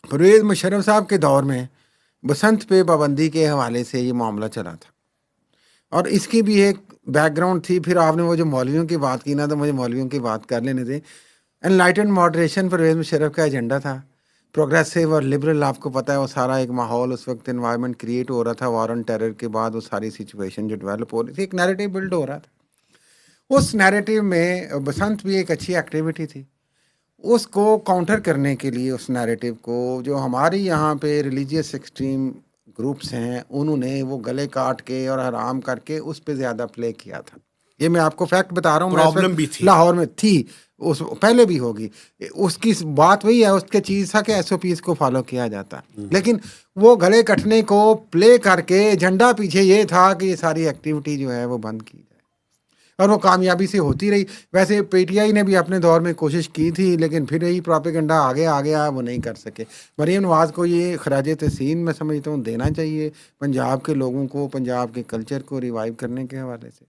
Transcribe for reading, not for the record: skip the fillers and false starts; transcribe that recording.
परवेज़ मुशर्रफ साहब के दौर में बसंत पे पाबंदी के हवाले से ये मामला चला था और इसकी भी एक बैकग्राउंड थी। फिर आपने वो जो मौलवियों की बात की ना, तो मुझे मौलवियों की बात कर लेने दें। एनलाइटेंड मॉडरेशन परवेज़ मुशर्रफ का एजेंडा था। प्रोग्रेसिव और लिबरल, आपको पता है वो सारा एक माहौल, उस वक़्त एनवायरनमेंट क्रिएट हो रहा था वॉर ऑन टेरर के बाद, वो सारी सिचुएशन जो डेवलप हो रही थी, एक नैरेटिव बिल्ड हो रहा था। उस नैरेटिव में बसंत भी एक अच्छी एक्टिविटी थी। उसको काउंटर करने के लिए उस नैरेटिव को, जो हमारे यहाँ पे रिलीजियस एक्सट्रीम ग्रुप्स हैं, उन्होंने वो गले काट के और हराम करके उस पे ज़्यादा प्ले किया था। ये मैं आपको फैक्ट बता रहा हूँ, मैं इस प्रॉब्लम वक्त भी थी। लाहौर में थी, उस पहले भी होगी। उसकी बात वही है, उसके चीज़ था कि एसओपीज़ को फॉलो किया जाता, लेकिन वो गले कटने को प्ले करके झंडा पीछे ये था कि ये सारी एक्टिविटी जो है वो बंद की जाए, और वो कामयाबी से होती रही। वैसे पीटीआई ने भी अपने दौर में कोशिश की थी, लेकिन फिर यही प्रोपेगेंडा आगे आ गया, वो नहीं कर सके। मरीम नवाज़ को ये खराज तहसीन मैं समझता हूँ देना चाहिए पंजाब के लोगों को, पंजाब के कल्चर को रिवाइव करने के हवाले से।